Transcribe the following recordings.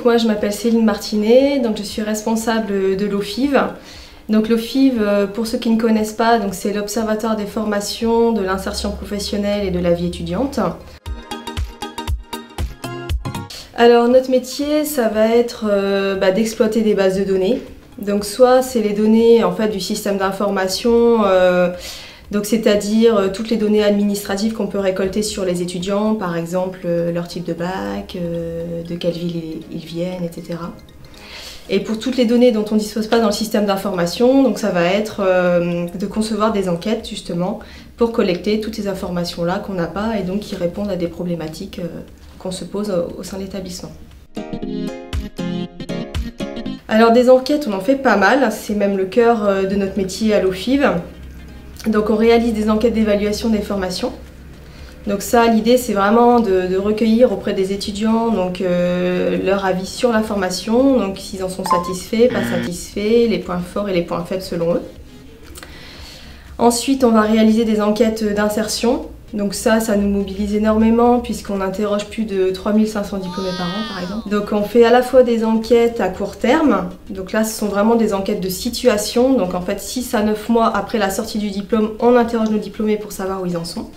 moi je m'appelle Céline Martinet, donc je suis responsable de l'OFIV. Donc l'OFIV, pour ceux qui ne connaissent pas, c'est l'Observatoire des formations, de l'insertion professionnelle et de la vie étudiante. Alors notre métier, ça va être d'exploiter des bases de données. Donc soit c'est les données en fait du système d'information, c'est-à-dire toutes les données administratives qu'on peut récolter sur les étudiants, par exemple leur type de bac, de quelle ville ils viennent, etc. Et pour toutes les données dont on ne dispose pas dans le système d'information, donc ça va être de concevoir des enquêtes justement pour collecter toutes ces informations-là qu'on n'a pas et donc qui répondent à des problématiques qu'on se pose au sein de l'établissement. Alors des enquêtes, on en fait pas mal, c'est même le cœur de notre métier à l'OFIV. Donc on réalise des enquêtes d'évaluation des formations. Donc ça, l'idée c'est vraiment de recueillir auprès des étudiants leur avis sur la formation, donc s'ils en sont satisfaits, pas satisfaits, les points forts et les points faibles selon eux. Ensuite, on va réaliser des enquêtes d'insertion. Donc ça nous mobilise énormément puisqu'on interroge plus de 3500 diplômés par an par exemple. Donc on fait à la fois des enquêtes à court terme, donc là ce sont vraiment des enquêtes de situation, donc en fait 6 à 9 mois après la sortie du diplôme, on interroge nos diplômés pour savoir où ils en sont.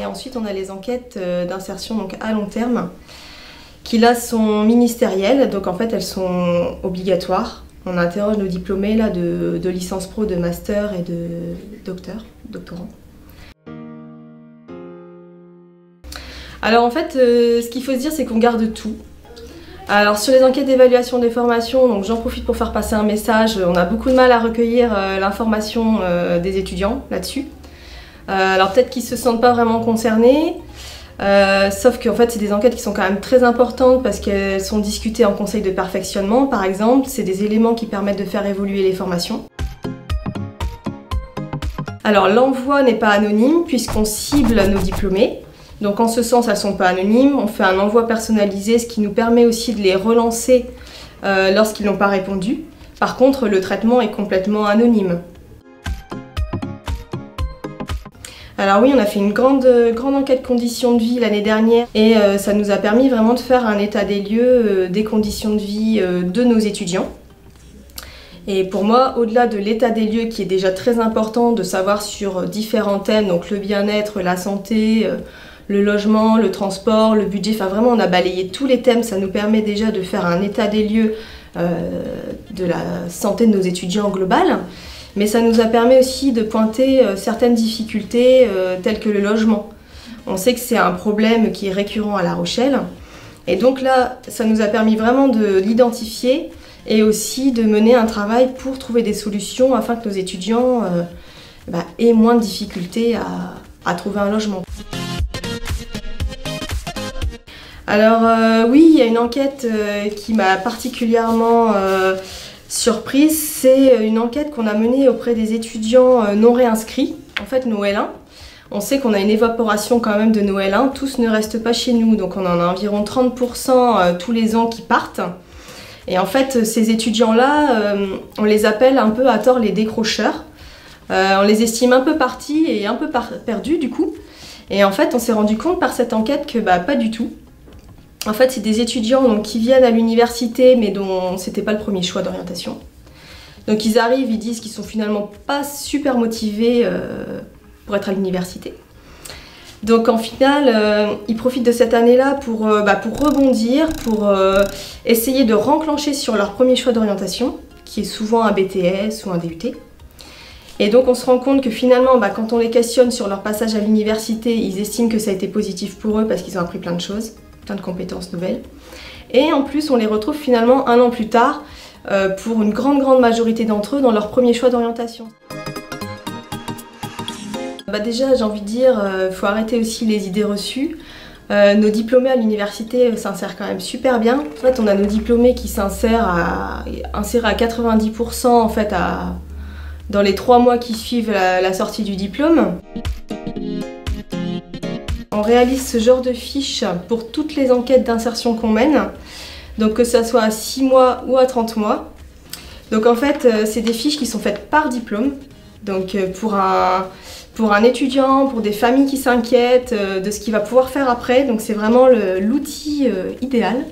Et ensuite on a les enquêtes d'insertion donc à long terme, qui là sont ministérielles, donc en fait elles sont obligatoires. On interroge nos diplômés là, de licence pro, de master et de doctorant. Alors en fait, ce qu'il faut se dire, c'est qu'on garde tout. Alors sur les enquêtes d'évaluation des formations, donc j'en profite pour faire passer un message. On a beaucoup de mal à recueillir l'information des étudiants là-dessus. Alors peut-être qu'ils ne se sentent pas vraiment concernés, sauf qu'en fait c'est des enquêtes qui sont quand même très importantes parce qu'elles sont discutées en conseil de perfectionnement par exemple. C'est des éléments qui permettent de faire évoluer les formations. Alors l'envoi n'est pas anonyme puisqu'on cible nos diplômés. Donc en ce sens, elles ne sont pas anonymes, on fait un envoi personnalisé, ce qui nous permet aussi de les relancer lorsqu'ils n'ont pas répondu. Par contre, le traitement est complètement anonyme. Alors oui, on a fait une grande enquête conditions de vie l'année dernière et ça nous a permis vraiment de faire un état des lieux des conditions de vie de nos étudiants. Et pour moi, au-delà de l'état des lieux qui est déjà très important de savoir sur différents thèmes, donc le bien-être, la santé, le logement, le transport, le budget, enfin vraiment on a balayé tous les thèmes, ça nous permet déjà de faire un état des lieux de la santé de nos étudiants global, mais ça nous a permis aussi de pointer certaines difficultés telles que le logement. On sait que c'est un problème qui est récurrent à La Rochelle, et donc là ça nous a permis vraiment de l'identifier et aussi de mener un travail pour trouver des solutions afin que nos étudiants aient moins de difficultés à trouver un logement. Alors oui, il y a une enquête qui m'a particulièrement surprise, c'est une enquête qu'on a menée auprès des étudiants non réinscrits, en fait nos L1. On sait qu'on a une évaporation quand même de nos L1, tous ne restent pas chez nous, donc on en a environ 30% tous les ans qui partent. Et en fait, ces étudiants-là, on les appelle un peu à tort les décrocheurs. On les estime un peu partis et un peu perdus du coup. Et en fait, on s'est rendu compte par cette enquête que pas du tout. En fait, c'est des étudiants qui viennent à l'université, mais dont c'était pas le premier choix d'orientation. Donc ils arrivent, ils disent qu'ils sont finalement pas super motivés pour être à l'université. Donc en final, ils profitent de cette année-là pour rebondir, pour essayer de renclencher sur leur premier choix d'orientation, qui est souvent un BTS ou un DUT. Et donc on se rend compte que finalement, quand on les questionne sur leur passage à l'université, ils estiment que ça a été positif pour eux parce qu'ils ont appris plein de choses, plein de compétences nouvelles. Et en plus, on les retrouve finalement un an plus tard pour une grande majorité d'entre eux dans leur premier choix d'orientation. Déjà, j'ai envie de dire, faut arrêter aussi les idées reçues. Nos diplômés à l'université s'insèrent quand même super bien. En fait, on a nos diplômés qui s'insèrent à 90% en fait, dans les 3 mois qui suivent la sortie du diplôme. On réalise ce genre de fiches pour toutes les enquêtes d'insertion qu'on mène, donc que ce soit à 6 mois ou à 30 mois. Donc en fait, c'est des fiches qui sont faites par diplôme, donc pour un étudiant, pour des familles qui s'inquiètent de ce qu'il va pouvoir faire après, donc c'est vraiment l'outil idéal.